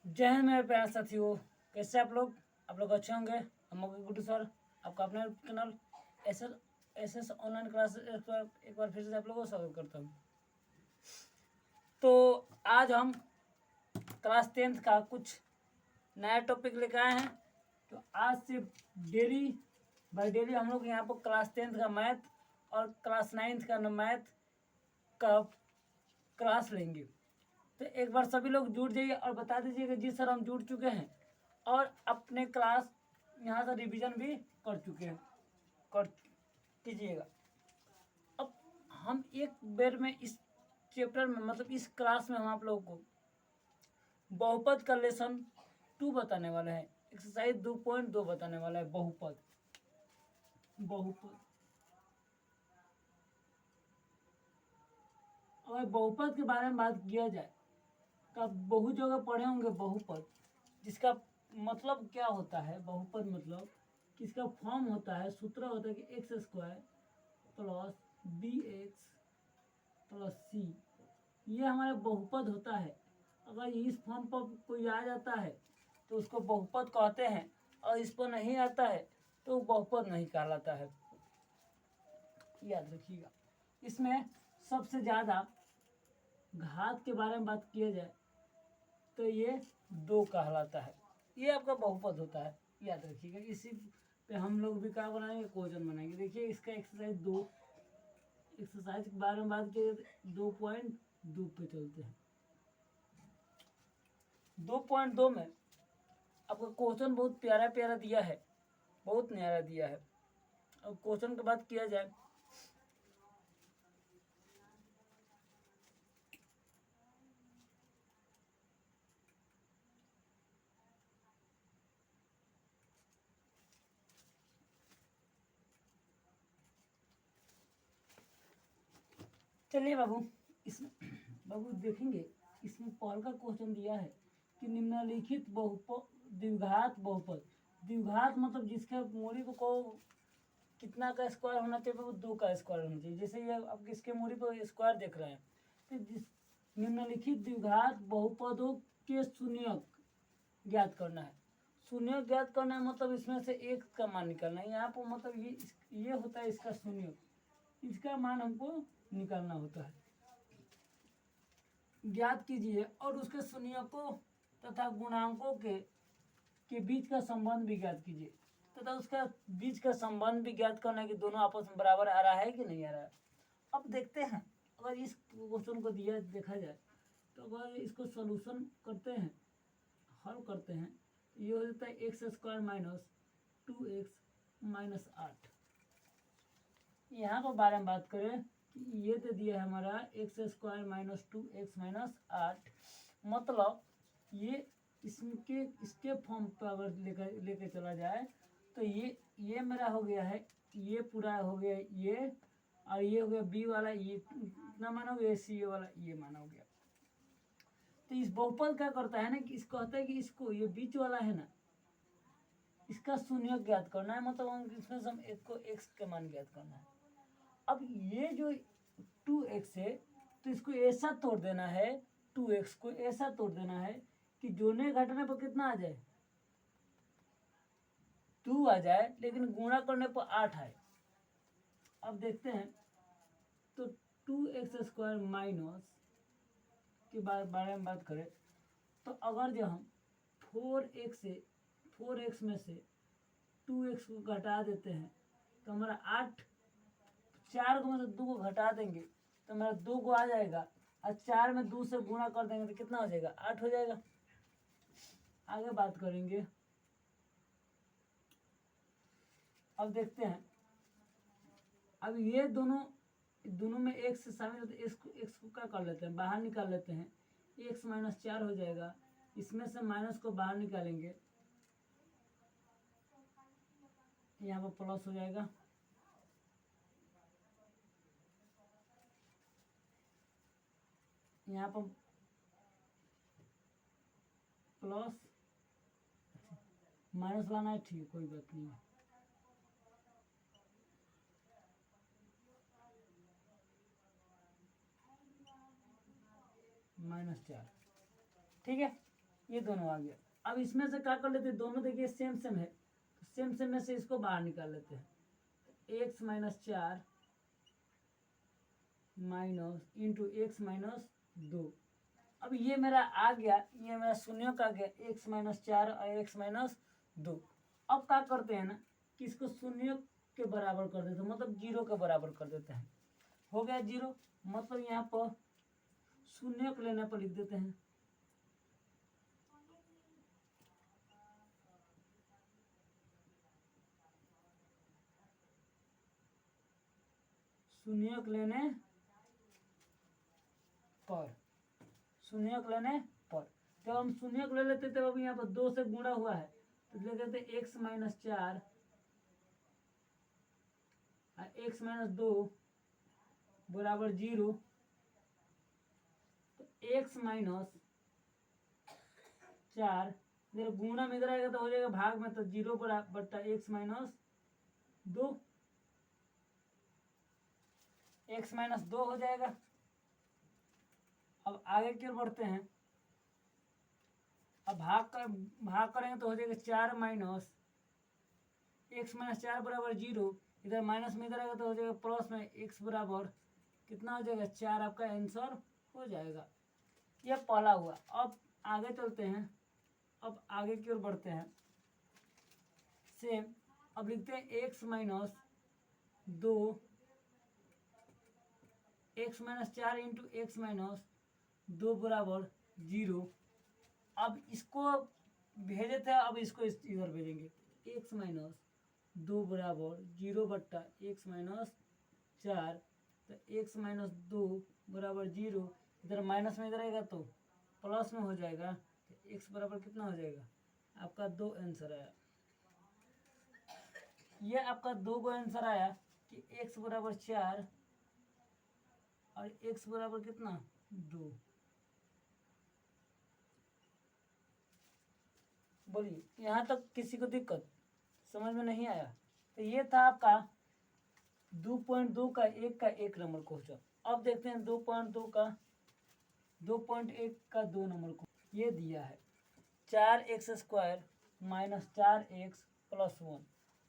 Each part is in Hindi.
जय हिंद मेरे प्यारे साथियों, कैसे आप लोग अच्छे होंगे। हम होंगे गुड्डू सर, आपका अपना channel S S online class एक बार फिर से आप लोगों को स्वागत करता हूँ। तो आज हम क्लास 10th का कुछ नया टॉपिक लेकर आए हैं। तो आज से डेली बाय डेली हम लोग यहाँ पर क्लास 10th का मैथ और क्लास 9th का मैथ का क्लास लेंगे। तो एक बार सभी लोग जुड़ जाइए और बता दीजिएगा जी सर हम जुड़ चुके हैं और अपने क्लास यहाँ से रिवीजन भी कर चुके हैं, कर कीजिएगा। अब हम एक बेर में इस चैप्टर में मतलब इस क्लास में हम आप लोगों को बहुपद का लेसन 2 बताने वाले हैं। एक्सरसाइज 2.2 बताने वाला है बहुपद। अगर बहुपद के बारे में बात किया जाए तो आप बहुत जगह पढ़े होंगे बहुपद, जिसका मतलब क्या होता है। बहुपद मतलब किसका फॉर्म होता है, सूत्र होता है कि x square plus B x plus C, ये हमारा बहुपद होता है। अगर इस फॉर्म पर कोई आ जाता है तो उसको बहुपद कहते हैं, और इस पर नहीं आता है तो बहुपद नहीं कहलाता है, याद रखिएगा। इसमें सबसे ज़्यादा घात के बारे में बात किया जाए तो ये 2 कहलाता है, ये आपका बहुपद होता है, याद रखिएगा। इसी पे हम लोग भी क्या बनाएंगे, क्वेश्चन बनाएंगे। देखिए इसका एक्सरसाइज के बारे में बात किए 2.2 पे चलते हैं। 2.2 में आपका क्वेश्चन बहुत प्यारा प्यारा दिया है, बहुत न्यारा दिया है। अब क्वेश्चन की बात किया जाए चलिए बाबू देखेंगे। इसमें पहल का क्वेश्चन दिया है कि निम्नलिखित द्विघात बहुपद। द्विघात मतलब जिसके मूरी को कितना का स्क्वायर होना चाहिए, वो 2 का स्क्वायर होना चाहिए। जैसे ये आप किसके मूरी पर स्क्वायर देख रहे हैं, तो निम्नलिखित द्विघात बहुपदों के शून्यक ज्ञात करना है। शून्यक ज्ञात करना है मतलब इसमें से एक का मान निकालना है। यहाँ पर मतलब ये होता है इसका शून्यक, इसका मान हमको निकालना होता है। ज्ञात कीजिए और उसके शून्यकों तथा गुणांकों के बीच का संबंध भी ज्ञात कीजिए, तथा उसका बीच का संबंध भी ज्ञात करना है कि दोनों आपस में बराबर आ रहा है कि नहीं आ रहा है। अब देखते हैं, अगर इस क्वेश्चन को देखा जाए तो अगर इसको सॉल्यूशन करते हैं, हल करते हैं, तो ये हो जाता है x square minus 2x minus 8। यहाँ पर बारे में बात करें, ये दे दिया है हमारा x square minus 2x minus 8, मतलब ये इसके फॉर्म पर अगर लेकर चला जाए तो ये मेरा हो गया है, ये पूरा हो गया ये, और ये हो गया बी वाला, ये इतना मान हो गया, सी वाला ये मान हो गया। तो इस बहुपद क्या करता है ना कि इसको कहता है कि इसको ये बीच वाला है ना, इसका शून्य ज्ञात करना है, मतलब इसमें से हम एक को एक्स का मान ज्ञात करना है। अब ये जो 2x है तो इसको ऐसा तोड़ देना है, 2x को ऐसा तोड़ देना है कि जोड़ने घटाने पर कितना आ जाए, 2 आ जाए, लेकिन गुणा करने पर 8 आए। अब देखते हैं तो 2x स्क्वायर माइनस के बारे में बात करें तो अगर जो हम 4x में से 2x को घटा देते हैं तो हमारा 8, 4 को मतलब 2 को घटा देंगे तो हमारा 2 को आ जाएगा, और 4 में 2 से गुणा कर देंगे तो कितना हो जाएगा, 8 हो जाएगा। आगे बात करेंगे। अब देखते हैं, अब ये दोनों में x से शामिल होते हैं, x को क्या कर लेते हैं, बाहर निकाल लेते हैं। x माइनस 4 हो जाएगा, इसमें से माइनस को बाहर निकालेंगे, यहाँ पर प्लस हो जाएगा। यहाँ पर प्लस माइनस लाना है, ठीक है, कोई बात नहीं है। -4, ठीक है। ये दोनों आ गया। अब इसमें से क्या कर लेते हैं, दोनों देखिए सेम सेम है, तो सेम सेम में से इसको बाहर निकाल लेते हैं। X minus 4 minus into x minus 2। अब ये मेरा आ गया, ये मेरा शून्य का आ गया, एक्स माइनस 4 और एक्स माइनस 2। अब क्या करते हैं ना कि इसको शून्य के बराबर कर देते हैं, मतलब 0 के बराबर कर देते हैं। हो गया 0, मतलब यहाँ पर शून्य को लेने पर लिख देते हैं। शून्य लेने पर, शून्य लेने पर जब हम शून्य ले लेते तब अब यहाँ पर 2 से गुणा हुआ है, तो लिख देते एक्स माइनस 4 एक्स माइनस 2 बराबर 0। तो एक्स माइनस 4 इधर गुणा में इधर आएगा तो हो जाएगा भाग में, तो 0 बट्टा एक्स माइनस 2, एक्स माइनस 2 हो जाएगा। अब आगे की ओर बढ़ते हैं। अब भाग करेंगे तो हो जाएगा 4 माइनस एक्स माइनस 4 बराबर 0। इधर माइनस में इधर आएगा तो हो जाएगा प्लस में एक्स बराबर कितना हो जाएगा 4। आपका आंसर हो जाएगा। यह पहला हुआ। अब आगे चलते हैं, अब आगे की ओर बढ़ते हैं। सेम अब लिखते हैं x minus 2 x minus 4 into x minus 2 बराबर 0। अब इसको भेजे थे, अब इसको इधर भेजेंगे। एक्स माइनस 2 बराबर 0 बट्टा एक्स माइनस 4, तो एक्स माइनस 2 बराबर 0। इधर माइनस में इधर आएगा तो प्लस में हो जाएगा, तो एक्स बराबर कितना हो जाएगा आपका 2 आंसर आया। ये आपका 2 को आंसर आया कि एक्स बराबर 4 और एक्स बराबर कितना 2। बोलिए यहाँ तक किसी को दिक्कत समझ में नहीं आया? तो ये था आपका 2.2 का 1 नंबर क्वेश्चन। अब देखते हैं 2.2 का 2.1 का 2 नंबर को। ये दिया है 4x² माइनस 4x प्लस 1।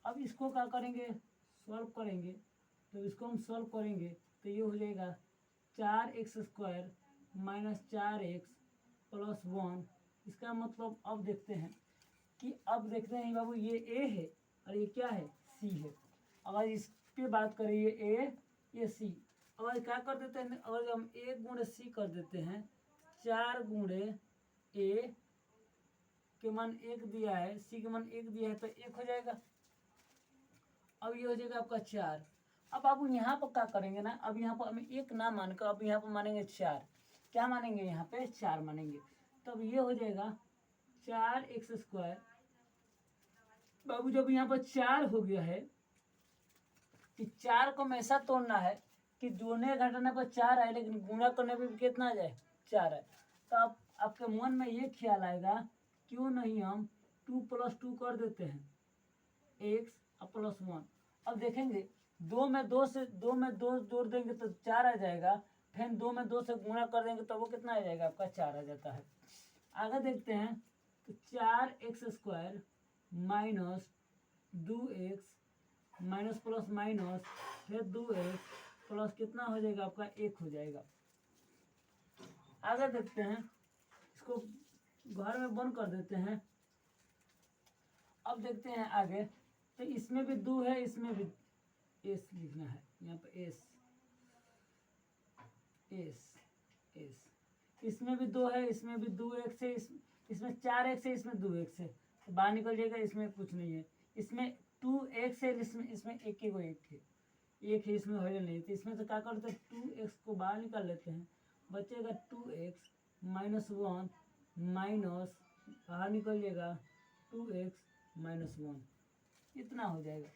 अब इसको क्या करेंगे, सॉल्व करेंगे। तो इसको हम सॉल्व करेंगे तो ये हो जाएगा 4x² माइनस 4x प्लस 1। इसका मतलब अब देखते हैं कि अब देखते हैं बाबू ये a है और ये क्या है c है। अगर इस पे बात करें ये a ये c, अगर क्या कर देते हैं, अगर हम a गुणे c कर देते हैं, 4 गुणे a के मान 1 दिया है, c के मान 1 दिया है, तो 1 हो जाएगा। अब ये हो जाएगा आपका 4। अब आप यहाँ पर क्या करेंगे ना, अब यहाँ पर हमें 1 ना मानकर अब यहाँ पर मानेंगे 4। क्या मानेंगे यहाँ पे 4 मानेंगे। तब ये हो जाएगा 4x²। बाबू जब यहाँ पर 4 हो गया है कि 4 को हमेशा तोड़ना है कि जोड़ने घटाने पर 4 आए, लेकिन गुणा करने पर कितना आ जाए 4 आए। तो आप आपके मन में ये ख्याल आएगा क्यों नहीं हम 2 + 2 कर देते हैं x प्लस 1। अब देखेंगे 2 में 2 जोड़ देंगे तो 4 आ जाएगा, फिर 2 में 2 से गुणा कर देंगे तो वो कितना आ जाएगा आपका 4 आ जाता है। आगे देखते हैं तो 4x² minus 2x minus plus minus फिर 2x प्लस कितना हो जाएगा आपका 1 हो जाएगा। आगे देखते हैं, इसको घर में बंद कर देते हैं। अब देखते हैं आगे, तो इसमें भी 2 है, इसमें भी एस लिखना है, यहाँ पर एस एस एस। इसमें भी 2 है, इसमें भी 2x है, इसमें 4x है, इसमें 2x है, तो बाहर निकल जाएगा, इसमें कुछ नहीं है। इसमें 2x है, इसमें एक है, एक है, इसमें हो नहीं। तो इसमें से क्या करते हैं 2x को बाहर निकाल लेते हैं, बचेगा 2x माइनस 1 माइनस बाहर निकल जाएगा 2x माइनस 1, इतना हो जाएगा।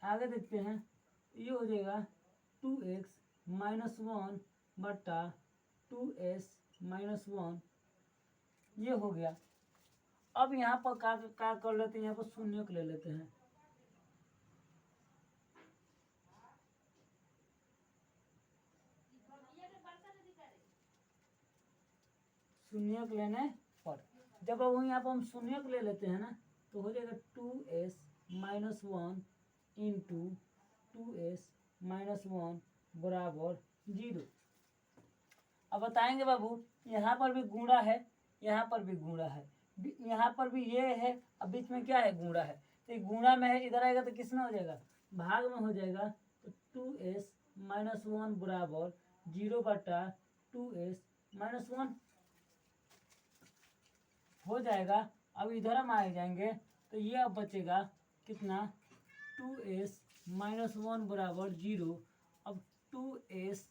आगे देखते हैं, ये हो जाएगा 2x माइनस 1 बट्टा 2s माइनस 1, ये हो गया। अब यहाँ पर क्या कर लेते हैं, यहाँ पर शून्य को ले लेते हैं। शून्यक लेने पर। जब अब वहीं यहाँ पर हम शून्यक ले लेते हैं ना, तो हो जाएगा 2s minus 1 into 2s minus 1 बराबर 0। अब बताएंगे बाबू, यहाँ पर भी गुणा है, यहाँ पर भी गुणा है, यहाँ पर भी ये है, अब बीच में क्या है, गुणा है। तो गुणा में है, इधर आएगा तो किस में हो जाएगा, भाग में हो जाएगा। तो 2s माइनस 1 बराबर 0 बटा 2s माइनस 1 हो जाएगा। अब इधर हम आ जाएंगे तो ये अब बचेगा कितना, 2s माइनस 1 बराबर 0। अब 2s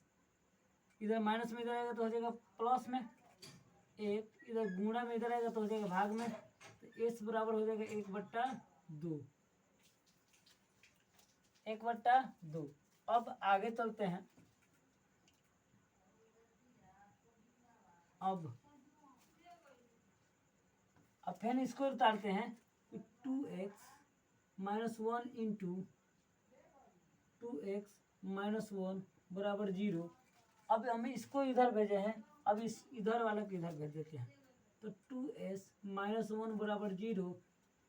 इधर माइनस में इधर आएगा तो हो जाएगा प्लस में 1, इधर गुणा में इधर आएगा तो हो जाएगा भाग में। तो s बराबर हो जाएगा 1/2, 1/2। अब आगे चलते हैं। अब फिर इसको उतारते हैं। 2x minus 1 into 2x minus 1 बराबर 0। अब हम इसको इधर भेजे हैं, अब इस इधर वाले को इधर भेज देते हैं। तो 2s माइनस 1 बराबर 0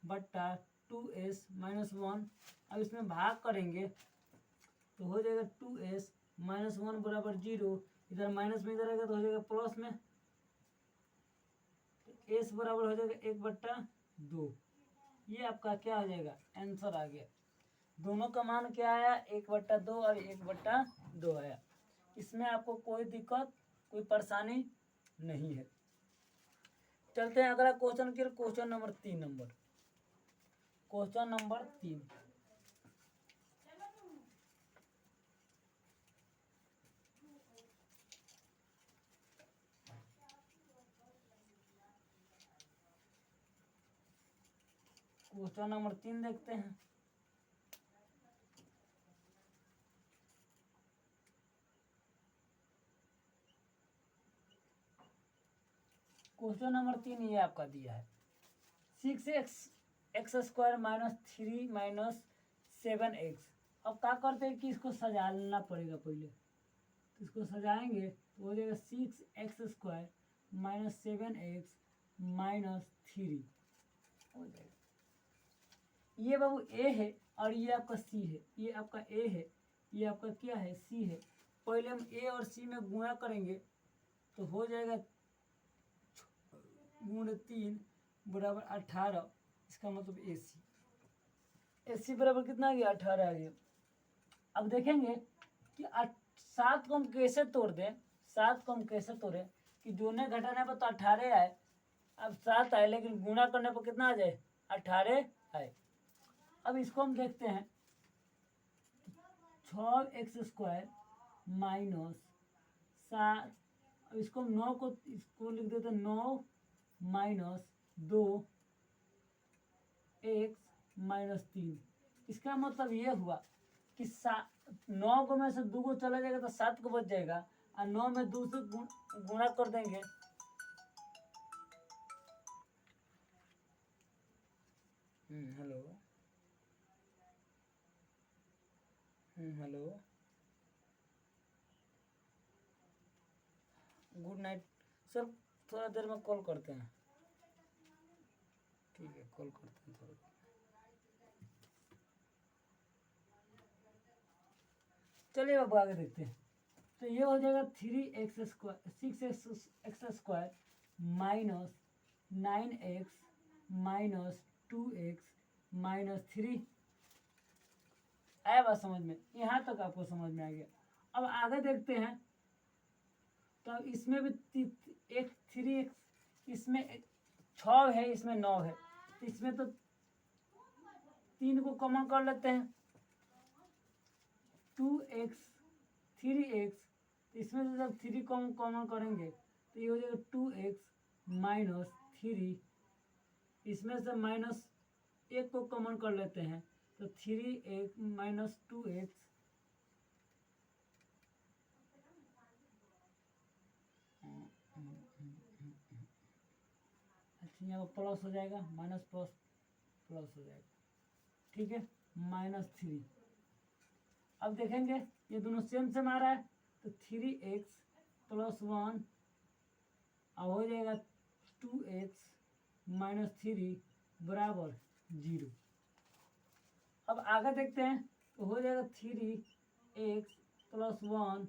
बट्टा 2s माइनस 1। अब इसमें भाग करेंगे तो हो जाएगा 2s माइनस 1 बराबर 0, इधर माइनस में इधर आएगा तो हो जाएगा प्लस में। तो s बराबर हो जाएगा 1/2। ये आपका क्या हो जाएगा, आंसर आ गया। दोनों का मान क्या आया, 1/2 और 1/2 आया। इसमें आपको कोई दिक्कत, कोई परेशानी नहीं है। चलते हैं अगला क्वेश्चन के, question number 3। Question number 3। Question number 3 देखते हैं। क्वेश्चन नंबर 3 ये आपका दिया है, 6x² माइनस 3 माइनस 7x। अब क्या करते हैं कि इसको सजाना पड़ेगा पहले। तो इसको सजाएंगे तो हो जाएगा 6x² माइनस 7x माइनस 3 हो जाएगा। ये बाबू ए है और ये आपका सी है, ये आपका ए है, ये आपका क्या है, सी है। पहले हम ए और सी में गुणा करेंगे तो हो जाएगा गुण 3 बराबर 18। इसका मतलब ए सी बराबर कितना आ गया, 18 आ गया। अब देखेंगे कि 7 को हम कैसे तोड़ दें, 7 को हम कैसे तोड़ें कि जोड़ने घटाने पर तो 18 आए। अब 7 आए लेकिन गुणा करने पर कितना आ जाए, 18 आए। अब इसको हम देखते हैं, 6x² माइनस 7, अब इसको हम 9 को इसको लिख देते हैं 9 माइनस 2 x माइनस 3। इसका मतलब ये हुआ कि 9 को में से 2 को चला जाएगा तो 7 को बच जाएगा, और 9 में 2 से गुणा कर देंगे। Hello hello, good night sir, थोड़ा देर में कॉल करते हैं। ठीक है, कॉल करते हैं थोड़ा। चलिए अब आगे देखते हैं। तो ये हो जाएगा 6x² minus 9x minus 2x minus 3। आया बात समझ में, यहाँ तक आपको समझ में आ गया। अब आगे देखते हैं। तो इसमें भी एक 3x, इसमें 6 है, इसमें 9 है, तो इसमें तो 3 को कॉमन कर लेते हैं। 2x 3x, तो इसमें से जब 3 को कॉमन करेंगे तो ये हो जाएगा 2x माइनस 3। इसमें से माइनस 1 को कॉमन कर लेते हैं तो 3x माइनस 2x। अच्छा, यहाँ पर प्लस हो जाएगा, माइनस प्लस प्लस हो जाएगा, ठीक है, माइनस 3। अब देखेंगे ये दोनों सेम सेम आ रहा है तो 3x प्लस 1 अब हो जाएगा 2x माइनस 3 बराबर 0। अब आगे देखते हैं तो हो जाएगा 3x प्लस 1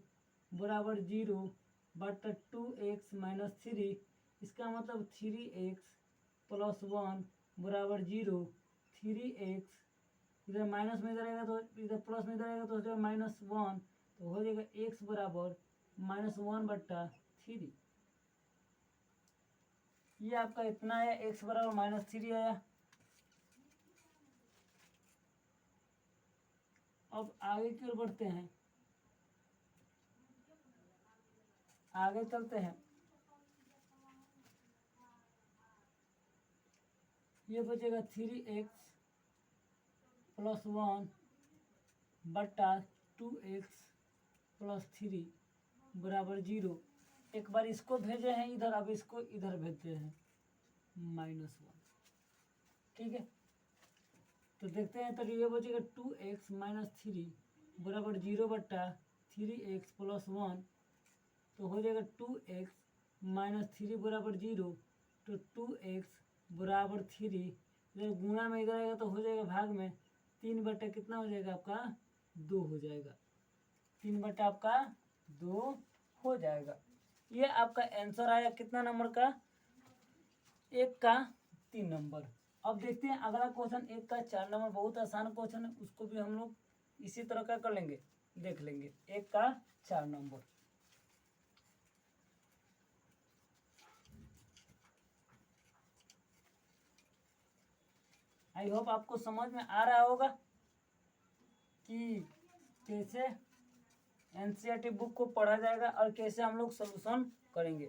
बराबर 0 बट 2x माइनस 3। इसका मतलब 3x प्लस 1 बराबर 0। 3x इधर माइनस में इधर आएगा तो इधर प्लस में इधर आएगा तो हो जाएगा -1, तो हो जाएगा x बराबर -1/3। ये आपका इतना है, x बराबर -3 आया। अब आगे की ओर बढ़ते हैं, आगे चलते हैं। ये बचेगा 3x प्लस 1 बटा 2x प्लस 3 बराबर 0। एक बार इसको भेजे हैं इधर, अब इसको इधर भेजते हैं -1। ठीक है, तो देखते हैं। तो ये बचेगा 2x माइनस 3 बराबर 0 बट्टा 3x प्लस 1, तो हो जाएगा 2x माइनस 3 बराबर 0, तो 2x बराबर 3। इधर गुणा में इधर आएगा तो हो जाएगा भाग में 3 बट्टा कितना हो जाएगा आपका 2 हो जाएगा। 3 बट्टा आपका 2 हो जाएगा। ये आपका आंसर आया कितना नंबर का, 1 का 3 नंबर। अब देखते हैं अगला क्वेश्चन 1 का 4 नंबर, बहुत आसान क्वेश्चन है, उसको भी हम लोग इसी तरह का कर लेंगे, देख लेंगे। 1 का 4 नंबर, आई होप आपको समझ में आ रहा होगा कि कैसे एनसीईआरटी बुक को पढ़ा जाएगा और कैसे हम लोग सॉल्यूशन करेंगे।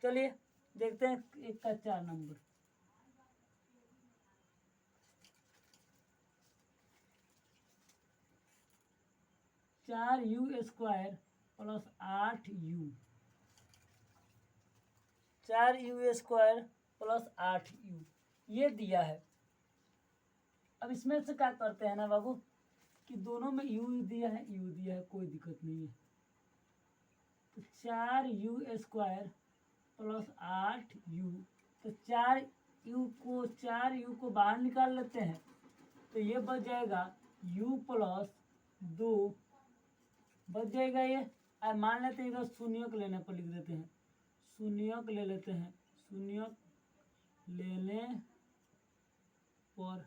चलिए देखते हैं 1 का 4 नंबर। चार you square plus 8u, 4u square plus 8u ये दिया है। अब इसमें से क्या करते हैं ना बाबू कि दोनों में u दिया है, कोई दिक्कत नहीं है। तो 4u स्क्वायर प्लस 8u, तो 4u को बाहर निकाल लेते हैं, तो ये बच जाएगा u प्लस 2 बच जाएगा। ये मान लेते हैं इधर शून्यक लेने पर लिख देते हैं, शून्यक ले लेते हैं। शून्यक लेने पर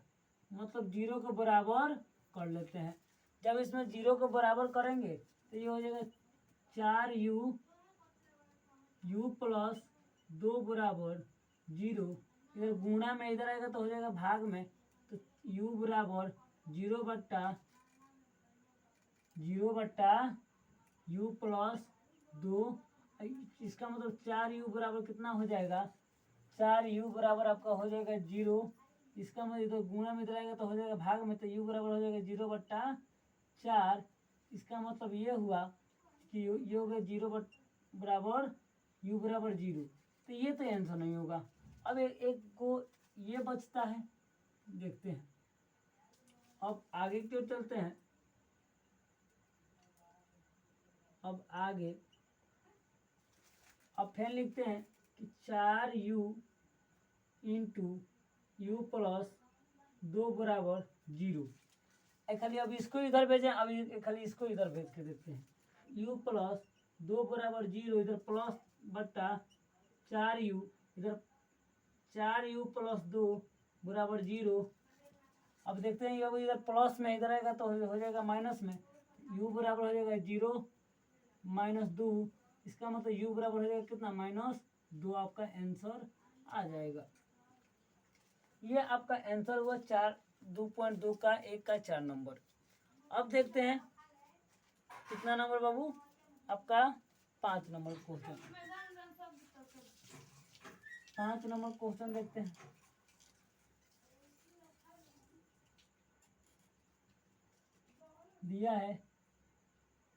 मतलब 0 के बराबर कर लेते हैं। जब इसमें 0 के बराबर करेंगे तो ये हो जाएगा 4u प्लस 2 बराबर 0। इधर गुणा में इधर आएगा तो हो जाएगा भाग में, तो u बराबर 0 बट्टा u प्लस 2। इसका मतलब 4u बराबर कितना हो जाएगा, 4u बराबर आपका हो जाएगा 0। इसका मतलब इधर गुणा में इधर आएगा तो हो जाएगा भाग में, तो u बराबर हो जाएगा 0 बट्टा 4। इसका मतलब ये हुआ कि ये हो गया 0 बराबर u बराबर 0, तो ये तो आंसर नहीं होगा। अब एक को ये बचता है, देखते हैं। अब आगे की ओर चलते हैं। अब आगे अब फिर लिखते हैं कि 4u इंटू यू प्लस 2 बराबर 0। खाली अब इसको इधर भेजें, अब खाली इसको इधर भेज के देखते हैं। u प्लस 2 बराबर 0, इधर प्लस बट्टा 4u, इधर 4u प्लस 2 बराबर 0। अब देखते हैं अब इधर प्लस में इधर आएगा तो हो जाएगा माइनस में, u बराबर हो जाएगा 0 माइनस 2। इसका मतलब u बराबर हो जाएगा कितना, -2। आपका आंसर आ जाएगा। ये आपका आंसर हुआ 2.2 का 1 का 4 नंबर। अब देखते हैं कितना नंबर बाबू, आपका 5 नंबर क्वेश्चन। 5 नंबर क्वेश्चन देखते हैं। दिया है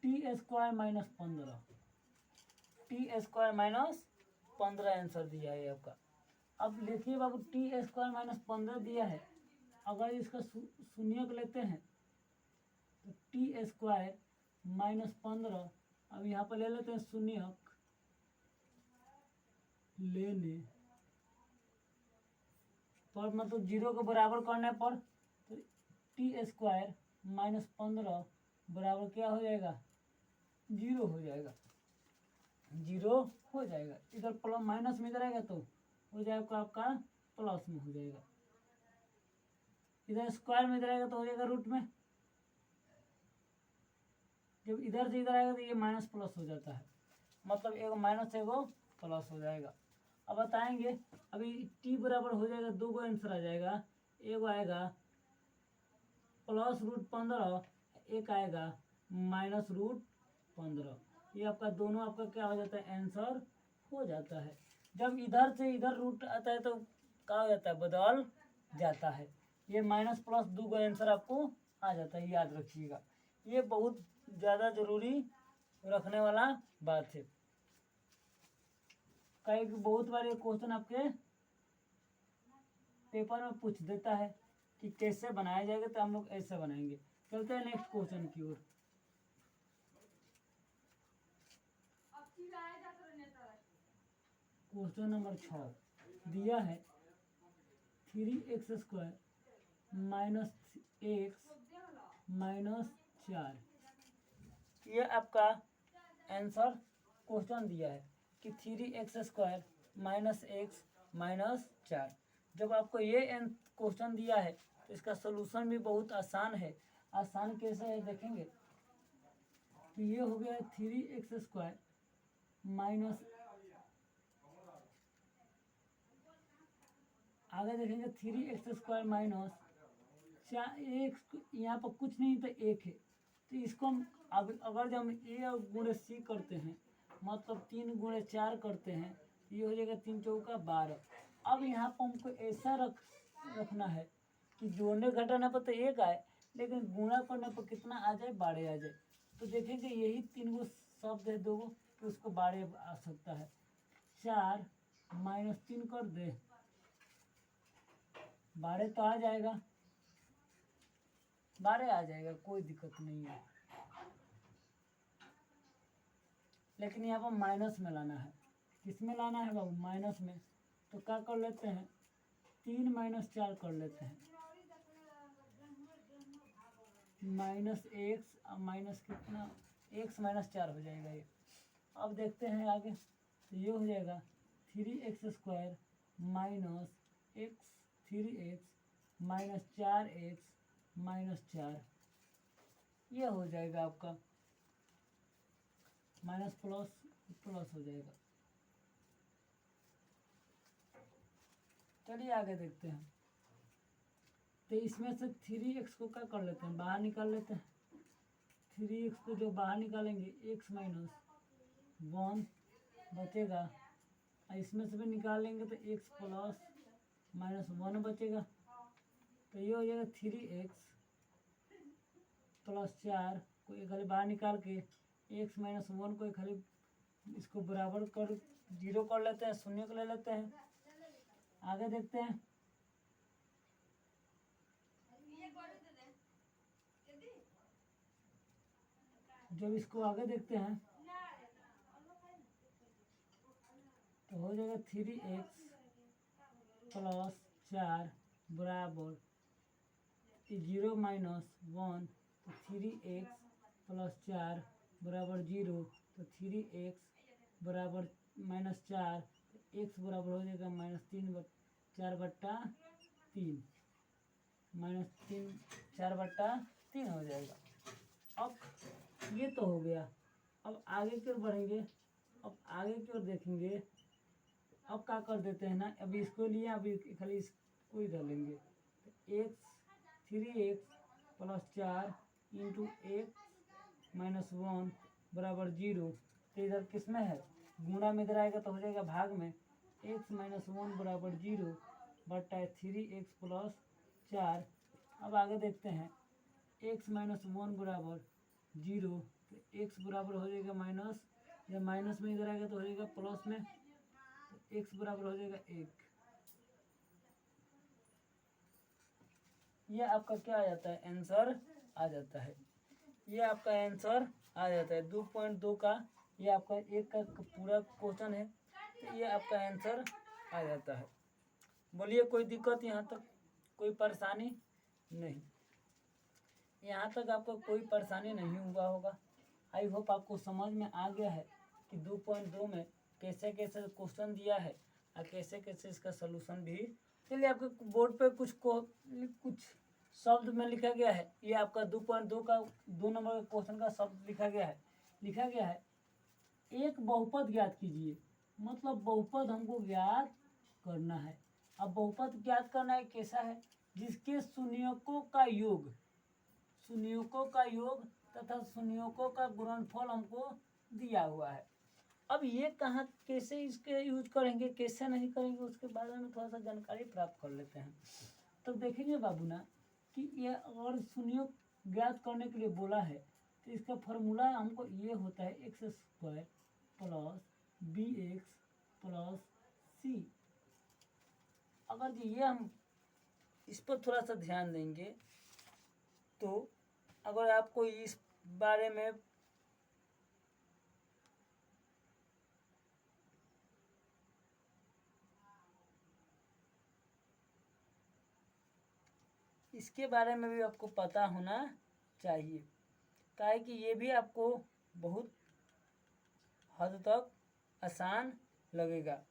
T square minus 15, T square minus 15 answer दिया है आपका। अब देखिए बाबू टी स्क्वायर माइनस 15 दिया है, अगर इसका शून्यक लेते हैं तो टी स्क्वायर माइनस 15, अब यहाँ पर ले लेते हैं शून्यक, लेने पर मतलब 0 के बराबर करने पर तो t² माइनस 15 बराबर क्या हो जाएगा, 0 हो जाएगा, 0 हो जाएगा। इधर प्लस माइनस में इधर आएगा तो हो जाएगा आपका प्लस में हो जाएगा, इधर स्क्वायर में इधर आएगा तो हो जाएगा रूट में। जब इधर से इधर आएगा तो ये माइनस प्लस हो जाता है, मतलब एक माइनस एगो प्लस हो जाएगा। अब बताएंगे अभी t बराबर हो जाएगा, 2 को आंसर आ जाएगा, एगो आएगा प्लस रूट 15, एक आएगा माइनस रूट 15। ये आपका दोनों आपका क्या हो जाता है, आंसर हो जाता है। जब इधर से इधर रूट आता है तो क्या हो जाता है, बदल जाता है। ये माइनस प्लस 2 का आंसर आपको आ जाता है, याद रखिएगा। ये बहुत ज़्यादा जरूरी रखने वाला बात है। कई बहुत बार ये क्वेश्चन आपके पेपर में पूछ देता है कि कैसे बनाया जाएगा, तो हम लोग ऐसे बनाएंगे। चलते हैं नेक्स्ट क्वेश्चन की ओर। क्वेश्चन नंबर 6 दिया है 3x² माइनस एक्स माइनस 4। ये आपका आंसर क्वेश्चन दिया है कि 3x² माइनस एक्स माइनस 4। जब आपको ये क्वेश्चन दिया है तो इसका सोल्यूशन भी बहुत आसान है। आसान कैसे है देखेंगे कि ये हो गया 3x² माइनस, आगे देखेंगे 3x² माइनस 4 एक्स, यहाँ पर कुछ नहीं तो एक है, तो इसको हम अब अगर जब हम a गुणे c करते हैं मतलब 3 गुणे 4 करते हैं, ये हो जाएगा 3 चौका 12। अब यहाँ पर हमको ऐसा रखना है कि जोड़ने घटाने पर तो एक आए, लेकिन गुणा करने पर कितना आ जाए, 12 आ जाए। तो देखेंगे यही 3 गो शब्द है, 2 गो, तो उसको 12 आ सकता है। 4 माइनस 3 कर दे, 12 तो आ जाएगा, 12 आ जाएगा, कोई दिक्कत नहीं है। लेकिन यहाँ पर माइनस में लाना है। किस में लाना है बाबू, माइनस में। तो क्या कर लेते हैं, 3 माइनस 4 कर लेते हैं, माइनस एक्स, माइनस कितना, एक्स माइनस 4 हो जाएगा ये। अब देखते हैं आगे, तो ये हो जाएगा 3x² minus x 3x minus 4x minus 4। ये हो जाएगा आपका माइनस प्लस प्लस हो जाएगा। चलिए आगे देखते हैं। तो इसमें से 3x को क्या कर लेते हैं, बाहर निकाल लेते हैं। 3x को जो बाहर निकालेंगे x माइनस 1 बचेगा, इसमें से भी निकालेंगे तो x प्लस माइनस 1 बचेगा। तो ये हो जाएगा 3x प्लस 4 को एक खाली बाहर निकाल के x माइनस 1 को एक खाली इसको बराबर कर 0 कर लेते हैं, शून्य को ले लेते हैं। आगे देखते हैं, जब इसको आगे देखते हैं तो हो जाएगा 3x प्लस 4 बराबर 0 माइनस 1, तो 3x प्लस 4 बराबर 0, तो 3x बराबर माइनस 4, x बराबर हो जाएगा माइनस 4/3, माइनस 4/3 हो जाएगा। अब ये तो हो गया। अब आगे की ओर बढ़ेंगे, अब आगे की ओर देखेंगे। अब क्या कर देते हैं ना, अभी इसको लिए, अभी खाली इसको इधर लेंगे। तो x 3x plus 4 into x minus 1 बराबर 0। तो इधर किस में है, गुणा में इधर आएगा तो हो जाएगा भाग में, x माइनस 1 बराबर 0 बटा 3x प्लस 4। अब आगे देखते हैं, x माइनस 1 बराबर 0, तो x बराबर हो जाएगा माइनस, जब माइनस में इधर आएगा तो हो जाएगा प्लस में, तो x बराबर हो जाएगा 1। ये आपका क्या आ जाता है, आंसर आ जाता है। ये आपका आंसर आ जाता है 2.2 का। ये आपका एक का पूरा क्वेश्चन है। तो ये आपका आंसर आ जाता है। बोलिए कोई दिक्कत यहाँ तक, कोई परेशानी नहीं? यहाँ तक आपको कोई परेशानी नहीं हुआ होगा। आई होप आपको समझ में आ गया है कि 2.2 में कैसे कैसे क्वेश्चन दिया है और कैसे कैसे इसका सोल्यूशन भी। चलिए आपके बोर्ड पे कुछ शब्द में लिखा गया है। ये आपका 2.2 का 2 नंबर के क्वेश्चन का शब्द लिखा गया है एक बहुपद ज्ञात कीजिए। मतलब बहुपद हमको ज्ञात करना है। अब बहुपद ज्ञात करना है कैसा है, जिसके शून्यकों का योग तथा शून्यकों का गुणनफल हमको दिया हुआ है। अब ये कहाँ कैसे इसके यूज करेंगे, कैसे नहीं करेंगे, उसके बारे में थोड़ा सा जानकारी प्राप्त कर लेते हैं। तो देखेंगे बाबू ना कि ये अगर शून्य ज्ञात करने के लिए बोला है तो इसका फॉर्मूला हमको ये होता है x² plus bx plus c। अगर ये हम इस पर थोड़ा सा ध्यान देंगे तो अगर आपको इस बारे में इसके बारे में भी आपको पता होना चाहिए, काहे कि ये भी आपको बहुत हद तक आसान लगेगा।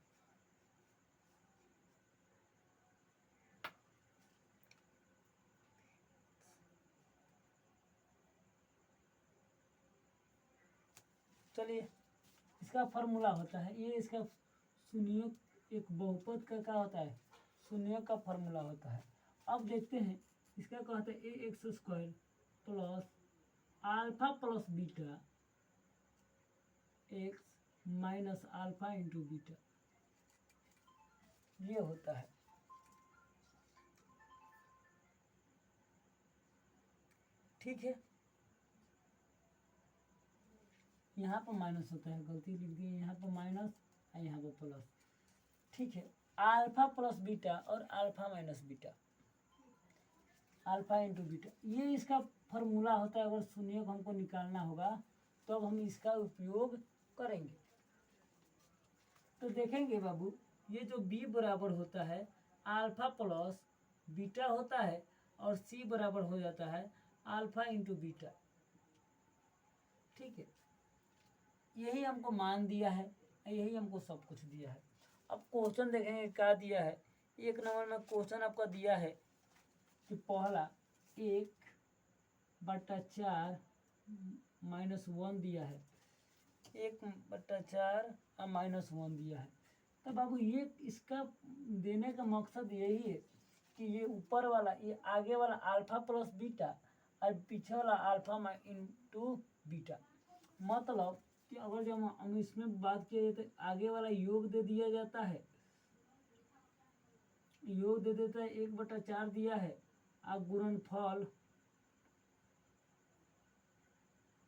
चलिए इसका फॉर्मूला होता है, ये इसका शून्य एक बहुपद का क्या होता है, शून्य का फॉर्मूला होता है। अब देखते हैं इसका कहते हैं ax² plus alpha plus beta x minus alpha into beta, ये होता है। ठीक है, यहाँ पर माइनस होता है, गलती लिख दी, यहाँ पर माइनस और यहाँ पर प्लस। ठीक है, अल्फा प्लस बीटा और alpha minus beta, alpha into beta, ये इसका फॉर्मूला होता है। अगर शून्य को हमको निकालना होगा तो अब हम इसका उपयोग करेंगे। तो देखेंगे बाबू, ये जो b बराबर होता है अल्फा प्लस बीटा होता है और c बराबर हो जाता है अल्फा इंटू बीटा। ठीक है, यही हमको मान दिया है, यही हमको सब कुछ दिया है। अब क्वेश्चन देखेंगे क्या दिया है। 1 नंबर में क्वेश्चन आपका दिया है कि पहला 1/4 -1 दिया है, 1/4 और -1 दिया है। तो बाबू ये इसका देने का मकसद यही है कि ये ऊपर वाला, ये आगे वाला अल्फा प्लस बीटा और पीछे वाला अल्फा इंटू बीटा। मतलब कि अगर जब हम इसमें बात किया जाए तो आगे वाला योग दे दिया जाता है, योग दे देता है 1/4 दिया है, अब गुणनफल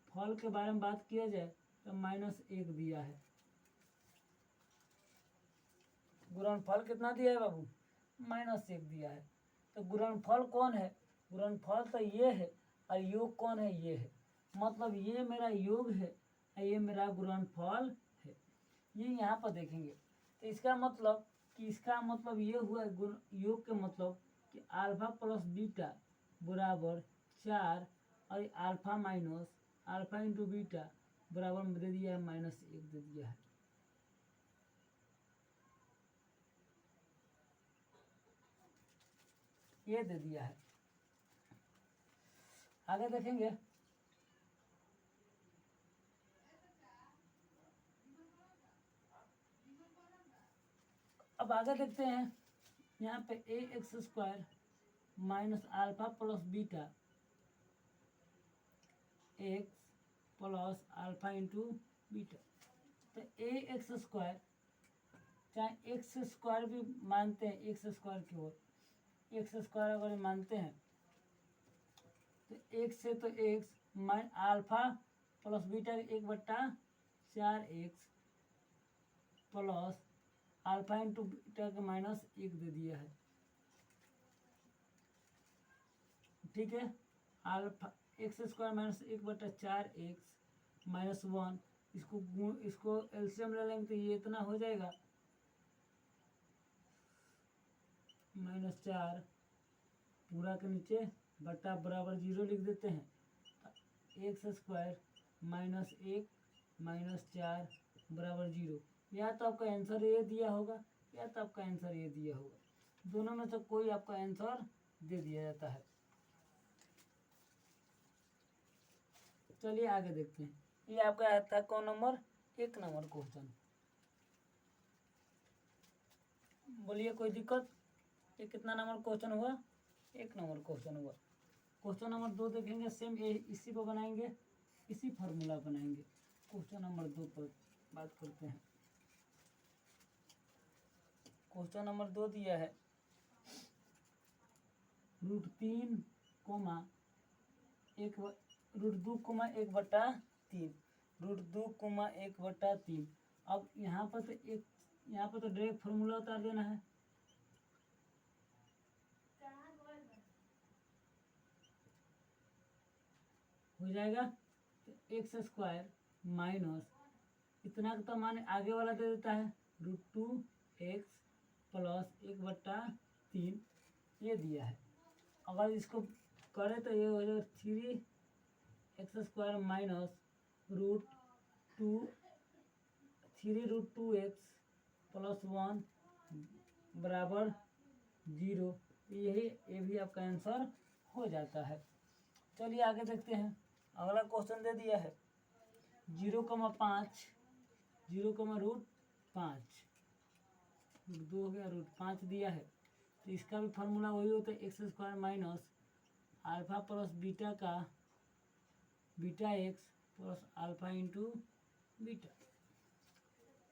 फल के बारे में बात किया जाए तो -1 दिया है। गुणनफल कितना दिया है बाबू, -1 दिया है। तो गुणनफल कौन है, गुणनफल तो ये है और योग कौन है, ये है। मतलब ये मेरा योग है और ये मेरा गुणनफल है। ये यहाँ पर देखेंगे तो इसका मतलब ये हुआ योग के मतलब कि अल्फा प्लस बीटा बराबर 4 और alpha minus alpha into beta बराबर में दे दिया है -1 दे दिया है। ये दे दिया है। आगे देखेंगे, अब आगे देखते हैं यहाँ पे ax² minus alpha plus beta x plus alpha into beta. तो ax², चाहे x² भी मानते हैं, x² की ओर x² अगर मानते हैं तो x से तो x mine alpha plus beta 1/4x plus alpha into beta का -1 दे दिया है। ठीक है, अल्फा x² माइनस 1/4x -1, इसको एलसीएम ले लेंगे तो ये इतना हो जाएगा -4 पूरा के नीचे बट्टा बराबर 0 लिख देते हैं। x² -1 -4 बराबर 0। या तो आपका आंसर ये दिया होगा या तो आपका आंसर ये दिया होगा, दोनों में से कोई आपका आंसर दे दिया जाता है। चलिए आगे देखते हैं। ये आपका था कौन नंबर? 1 number question. बोलिए कोई दिक्कत? ये कितना नंबर क्वेश्चन हुआ? 1 नंबर क्वेश्चन हुआ। क्वेश्चन नंबर 2 देखेंगे, सेम इसी पर बनाएंगे, इसी फार्मूला बनाएंगे। क्वेश्चन नंबर 2 पर बात करते हैं। क्वेश्चन नंबर 2 दिया है √3, √2, 1/3। अब यहाँ पर तो डायरेक्ट फार्मूला उतार देना है। हो जाएगा तो x² माइनस इतना तो मान आगे वाला दे देता है √2x प्लस 1/3 ये दिया है। अगर इसको करें तो ये हो जाएगा 3x² माइनस √2x प्लस 1 बराबर 0। ये भी आपका आंसर हो जाता है। चलिए आगे देखते हैं। अगला क्वेश्चन दे दिया है 0,5 √5 2 हो गया, √5 दिया है। तो इसका भी फार्मूला वही होता है x² minus alpha plus beta का beta x plus alpha into beta.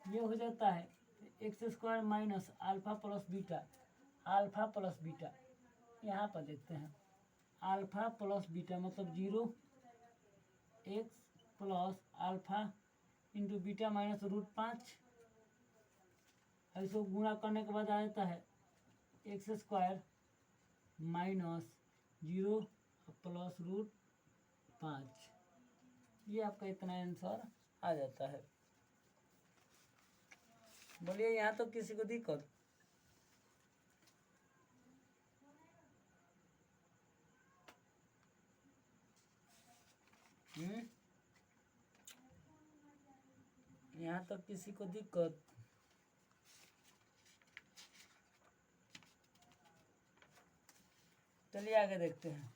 ये हो जाता है x² minus alpha plus beta. यहाँ पर देखते हैं अल्फा प्लस बीटा मतलब 0x plus alpha into beta minus √5। इसको गुणा करने के बाद आ जाता है x² माइनस 0 प्लस √5। ये आपका इतना आंसर आ जाता है। बोलिए यहाँ तो किसी को दिक्कत? यहाँ तो किसी को दिक्कत? चलिए आगे देखते हैं।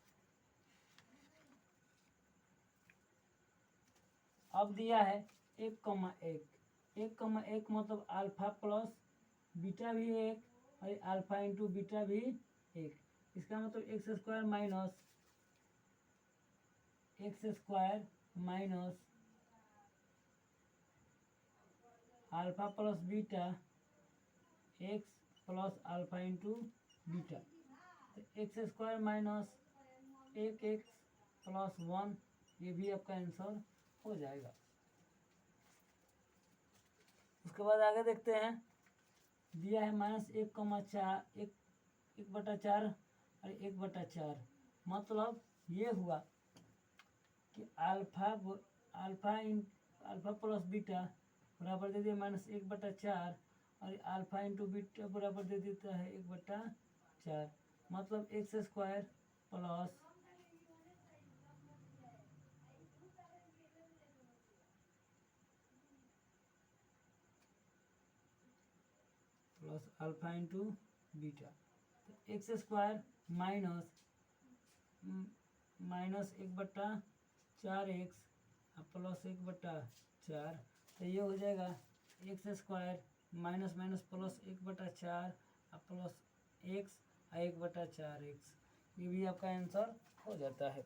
अब दिया है 1,1 मतलब अल्फा प्लस बीटा भी 1 और अल्फा इंटू बीटा भी 1। इसका मतलब x² minus alpha plus beta x plus alpha into beta. तो x² माइनस 1x प्लस 1 ये भी आपका आंसर हो जाएगा। उसके बाद आगे देखते हैं। दिया है -1,4 और 1/4 मतलब ये हुआ कि अल्फा प्लस बीटा बराबर दे दिया -1/4 और अल्फा इंटू बीटा बराबर दे देता है 1/4 मतलब x² plus alpha into beta. तो x² माइनस 1/4x प्लस 1/4। तो ये हो जाएगा x² minus plus 1/4 plus x 1/4x। ये भी आपका आंसर हो जाता है।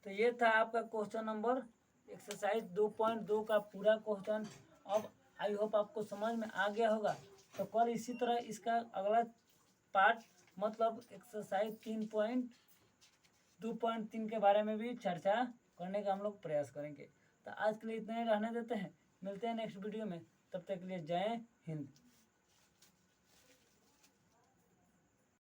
तो ये था आपका क्वेश्चन नंबर एक्सरसाइज 2.2 का पूरा क्वेश्चन। अब आई होप आपको समझ में आ गया होगा। तो कल इसी तरह इसका अगला पार्ट मतलब एक्सरसाइज 3.2.3 के बारे में भी चर्चा करने का हम लोग प्रयास करेंगे। तो आज के लिए इतना ही रहने देते हैं, मिलते हैं नेक्स्ट वीडियो में। तब तक के लिए जय हिंद।